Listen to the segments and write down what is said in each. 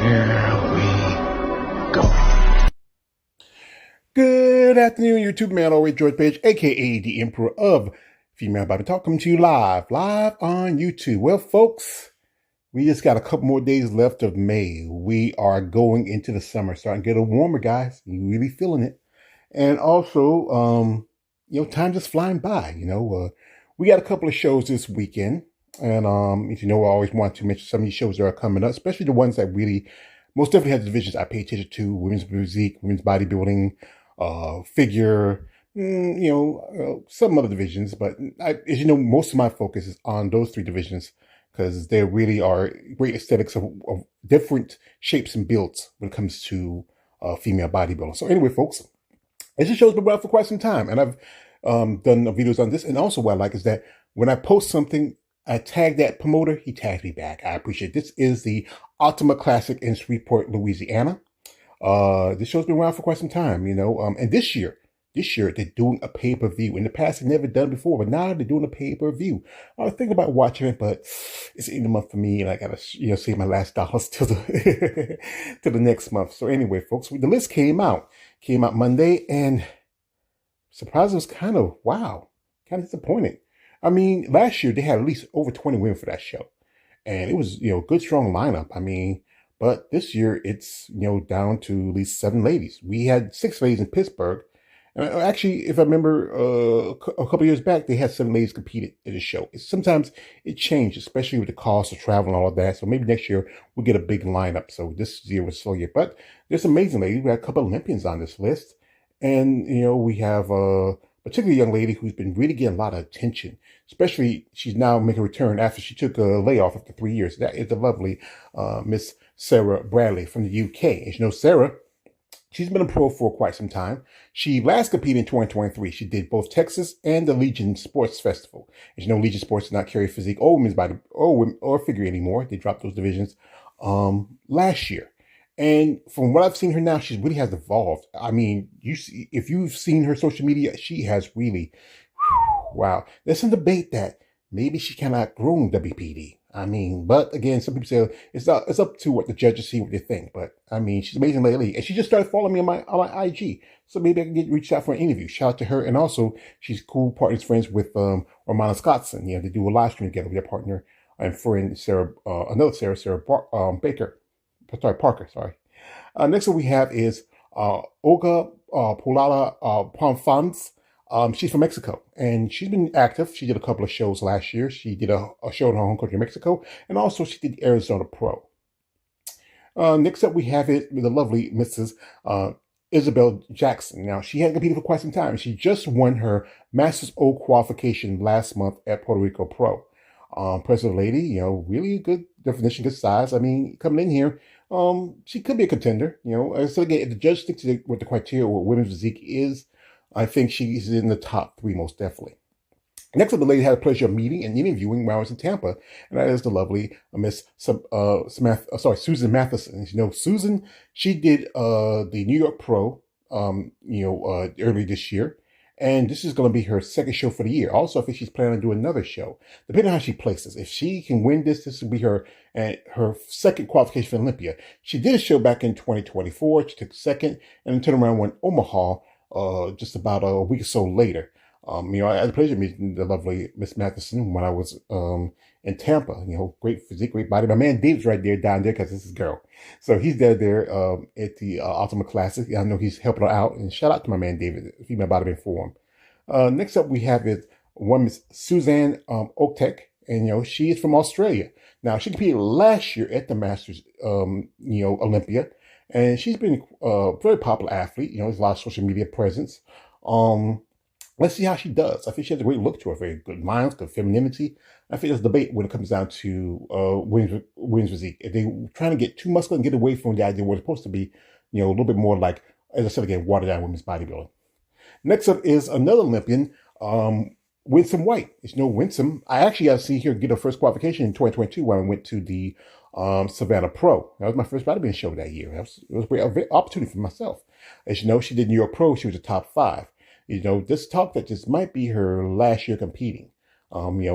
Here we go. Good afternoon, YouTube man. Always George Page, aka the Emperor of Female Bobby, talking to you live on YouTube. Well, folks, we just got a couple more days left of May. We are going into the summer, starting to get a little warmer, guys. You really feeling it, and also, time just flying by. We got a couple of shows this weekend, and as you know, I always want to mention some of these shows that are coming up, especially the ones that really most definitely have the divisions I pay attention to: women's physique, women's bodybuilding, figure, some other divisions. But as you know, most of my focus is on those three divisions because they really are great aesthetics of different shapes and builds when it comes to female bodybuilding. So anyway, folks, this show's been around for quite some time, and I've done videos on this. And also what I like is that when I post something, I tag that promoter, he tags me back. I appreciate it. This is the Optimum Classic in Shreveport, Louisiana. This show's been around for quite some time, and this year they're doing a pay-per-view. In the past, they've never done it before, but now they're doing a pay-per-view. I was thinking about watching it, but it's the end of the month for me, and I gotta, save my last dollars till the till the next month. So anyway, folks, the list came out Monday, and surprisingly, it was kind of disappointing. I mean, last year they had at least over 20 women for that show, and it was good, strong lineup. I mean, but this year it's down to at least 7 ladies. We had 6 ladies in Pittsburgh. Actually, if I remember, a couple of years back, they had 7 ladies competed at the show. Sometimes it changed, especially with the cost of travel and all of that. So maybe next year we'll get a big lineup. So this year was slow yet. But there's amazing ladies. We have a couple of Olympians on this list. And, we have a particularly young lady who's been really getting a lot of attention. Especially, she's now making a return after she took a layoff after 3 years. That is the lovely Miss Sarah Bradley from the UK. As you know, Sarah, she's been a pro for quite some time. She last competed in 2023. She did both Texas and the Legion Sports Festival. As you know, Legion Sports does not carry physique or women's body or figure anymore. They dropped those divisions last year. And from what I've seen her now, she really has evolved. I mean, if you've seen her social media, she has really, wow. There's some debate that maybe she cannot grown WPD. I mean, but again, some people say it's up to what the judges see, what they think. But I mean, she's amazing lately, and she just started following me on my IG. So maybe I can reach out for an interview. Shout out to her, and also she's cool partners, friends with Romana Scottson. They do a live stream together with their partner and friend Sarah, another Sarah Parker. Sorry. Next one we have is Olga Polala Ponfans. She's from Mexico, and she's been active. She did a couple of shows last year. She did a show in her home country, Mexico, and also she did Arizona Pro. Next up, we have it with the lovely Mrs. Isabel Jackson. Now, she hadn't competed for quite some time. She just won her Masters O qualification last month at Puerto Rico Pro. Impressive lady, really good definition, good size. I mean, coming in here, she could be a contender. So again, if the judge sticks to what the criteria, what women's physique is, I think she's in the top 3 most definitely. Next up, the lady had the pleasure of meeting and interviewing while I was in Tampa, and that is the lovely Miss Susan Matheson. Susan, she did the New York Pro, early this year, and this is going to be her second show for the year. Also, I think she's planning to do another show, depending on how she places. If she can win this will be her second qualification for Olympia. She did a show back in 2024. She took second, and then turned around and won Omaha just about a week or so later. I had the pleasure of meeting the lovely Miss Matheson when I was in Tampa. Great physique, great body. My man Dave's right there, down there, because this is his girl. So he's there at the Optimum Classic. I know he's helping her out. And shout out to my man David, Female Bodybuilding Forum. Next up, we have is one Miss Suzanne Oktek. And, she is from Australia. Now, she competed last year at the Masters, Olympia. And she's been a very popular athlete. There's a lot of social media presence. Let's see how she does. I think she has a great look to her, very good lines, good femininity. I think there's a debate when it comes down to women's physique. If they're trying to get too muscular and get away from the idea where it's supposed to be, a little bit more like, as I said again, watered down women's bodybuilding. Next up is another Olympian, Winsome White. Winsome, I actually got to see her get her first qualification in 2022 when I went to the Savannah Pro. That was my first bodybuilding show that year. It was a great opportunity for myself. As you know, she did New York Pro. She was a top 5. This talk that this might be her last year competing.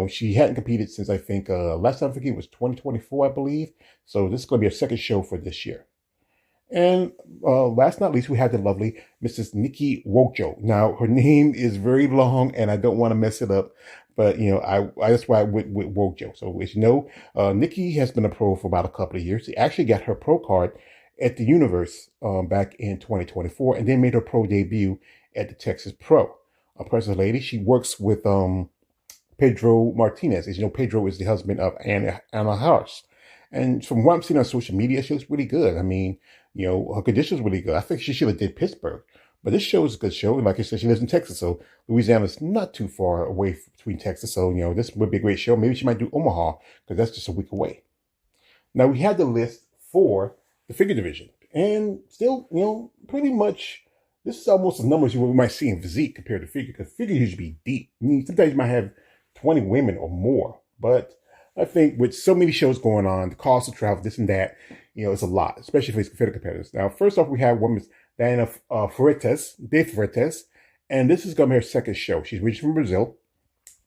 She hadn't competed since I think last time I think it was 2024, I believe. So this is going to be her second show for this year. And last but not least, we have the lovely Mrs. Nikki Wojo. Now, her name is very long, and I don't want to mess it up, but that's why I went with Wojo. So, as you know, Nikki has been a pro for about a couple of years. She actually got her pro card at the Universe back in 2024, and then made her pro debut at the Texas Pro. A precious lady. She works with Pedro Martinez. As you know, Pedro is the husband of Anna Harris. And from what I'm seeing on social media, she looks really good. I mean, her condition is really good. I think she should have did Pittsburgh. But this show is a good show. And like I said, she lives in Texas, so Louisiana's not too far away between Texas. So, this would be a great show. Maybe she might do Omaha, because that's just a week away. Now, we had the list for the figure division. And still, pretty much, this is almost the numbers we might see in physique compared to figure, because figure usually be deep. I mean, sometimes you might have 20 women or more. But I think with so many shows going on, the cost of travel, this and that, it's a lot, especially for these competitors. Now, first off, we have one Miss Diana Freitas, and this is going to be her second show. She's originally from Brazil.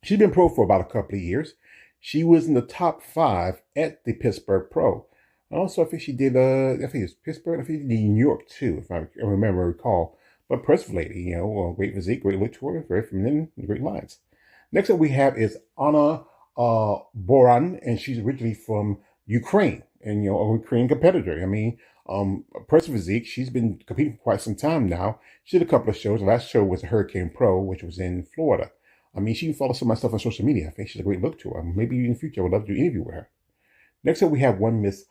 She's been pro for about a couple of years. She was in the top 5 at the Pittsburgh Pro. And also, I think she did, I think it was Pittsburgh, I think she did New York too, if I recall. But impressive lady, great physique, great look to her, very feminine, great lines. Next up we have is Anna Boran, and she's originally from Ukraine, and a Ukrainian competitor. I mean, impressive physique. She's been competing for quite some time now. She did a couple of shows. The last show was a Hurricane Pro, which was in Florida. I mean, she can follow some of my stuff on social media. I think she's a great look to her. Maybe in the future I would love to do an interview with her. Next up we have one Miss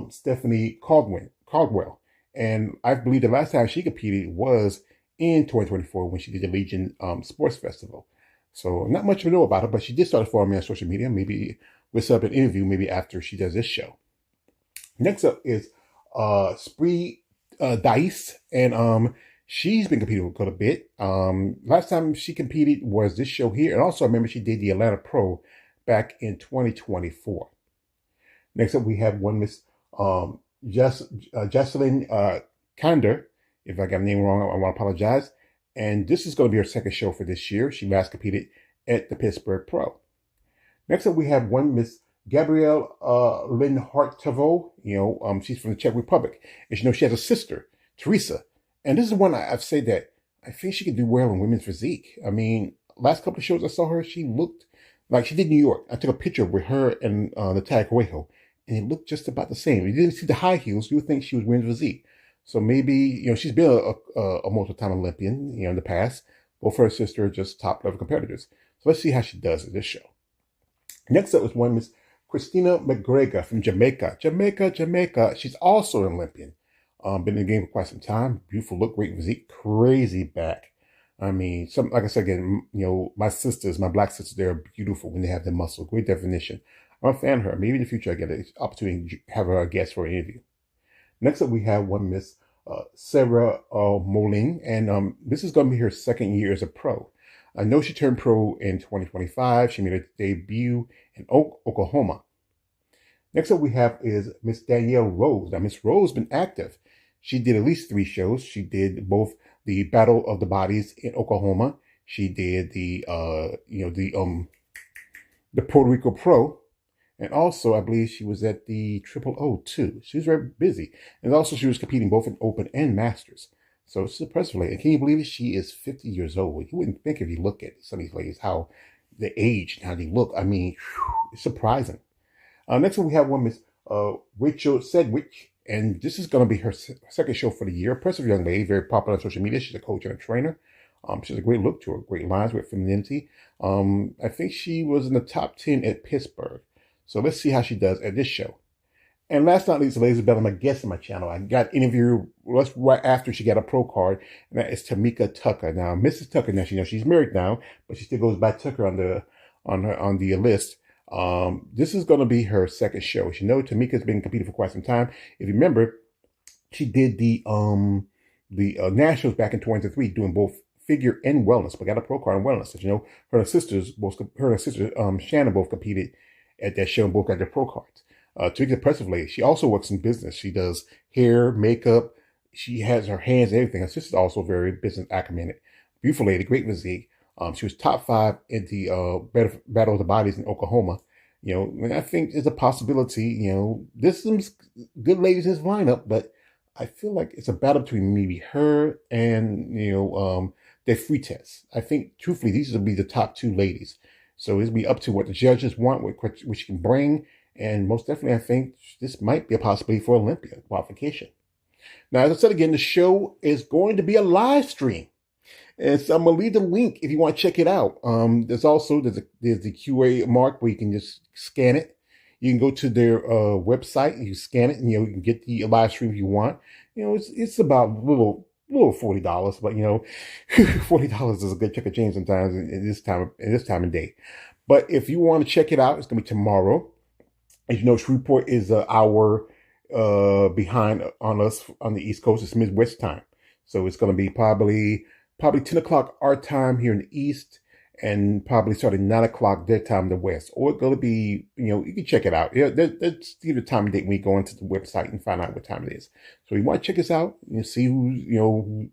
Stephanie Caldwell, and I believe the last time she competed was in 2024 when she did the Legion Sports Festival. So not much to know about her, but she did start following me on social media. Maybe we'll set up an interview maybe after she does this show. Next up is Spree Dice, and she's been competing quite a bit. Last time she competed was this show here, and also I remember she did the Atlanta Pro back in 2024. Next up we have one Miss Jocelyn Kander. If I got her name wrong, I want to apologize. And this is going to be her second show for this year. She last competed at the Pittsburgh Pro. Next up, we have one Miss Gabrielle Linhartovo. She's from the Czech Republic. And she has a sister, Teresa. And this is one I've said that I think she could do well in women's physique. I mean, last couple of shows I saw her, she looked like she did New York. I took a picture with her and Natalia Coelho, and it looked just about the same. If you didn't see the high heels, you would think she was women's physique. So maybe, she's been a multiple-time Olympian, in the past. Both her and sister are just top-level competitors. So let's see how she does at this show. Next up is one Miss Christina McGregor from Jamaica. Jamaica. She's also an Olympian. Been in the game for quite some time. Beautiful look, great physique, crazy back. I mean, like I said again, my black sisters, they're beautiful when they have their muscle. Great definition. I'm a fan of her. Maybe in the future I get an opportunity to have her a guest for an interview. Next up, we have one Miss Sarah Molin, and this is going to be her second year as a pro. I know she turned pro in 2025. She made her debut in Oklahoma. Next up we have is Miss Danielle Rose. Now, Miss Rose has been active. She did at least 3 shows. She did both the Battle of the Bodies in Oklahoma. She did the Puerto Rico Pro. And also, I believe she was at the Triple O too. She was very busy. And also, she was competing both in Open and Masters. So it's impressive lady. And can you believe it? She is 50 years old. You wouldn't think if you look at some of these ladies, how they age and how they look. I mean, it's surprising. Next one, we have one Miss Rachel Sedgwick. And this is going to be her second show for the year. Impressive young lady, very popular on social media. She's a coach and a trainer. She has a great look to her, great lines, great femininity. I think she was in the top 10 at Pittsburgh. So let's see how she does at this show. And last but not least, ladies and gentlemen, my guest on my channel. I got interviewed right after she got a pro card, and that is Tamika Tucker. Now, Mrs. Tucker, now she's married now, but she still goes by Tucker on the list. This is going to be her second show. As you know, Tamika's been competing for quite some time. If you remember, she did the nationals back in 2023, doing both figure and wellness, but got a pro card in wellness. As you know, her and her sister Shannon both competed at that show and both got their pro cards. Tamika's impressive lady. She also works in business. She does hair, makeup. She has her hands and everything. Her sister's also very business acumen. Beautiful lady, great physique. She was top 5 in the Battle of the Bodies in Oklahoma. And I think there's a possibility, there's some good ladies in this lineup, but I feel like it's a battle between maybe her and, the free test. I think, truthfully, these will be the top 2 ladies. So it'll be up to what the judges want, what she can bring. And most definitely, I think this might be a possibility for Olympia qualification. Now, as I said again, the show is going to be a live stream. And so I'm gonna leave the link if you want to check it out. There's the QA mark where you can just scan it. You can go to their website, you scan it, and you can get the live stream if you want. It's about a little $40, but $40 is a good chunk of change sometimes in this time of day. But if you want to check it out, it's gonna be tomorrow. As you know, Shreveport is an hour behind on us on the East Coast. It's Midwest time, so it's gonna be probably 10 o'clock our time here in the East, and probably starting 9 o'clock their time in the West. Or it's going to be, you can check it out. That's the time and date when you go into the website and find out what time it is. So you want to check this out, see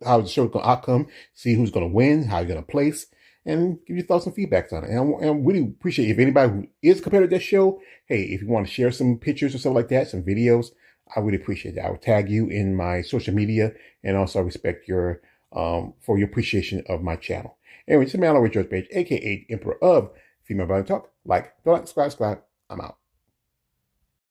how the show's going to outcome, see who's going to win, how you're going to place, and give your thoughts and feedbacks on it. And I really appreciate if anybody who is a competitor to that show, hey, if you want to share some pictures or stuff like that, some videos, I really appreciate that. I will tag you in my social media, and also I respect your for your appreciation of my channel. Anyway, this is man with George Page, aka the Emperor of Female Body Talk. Like, don't like, subscribe. I'm out.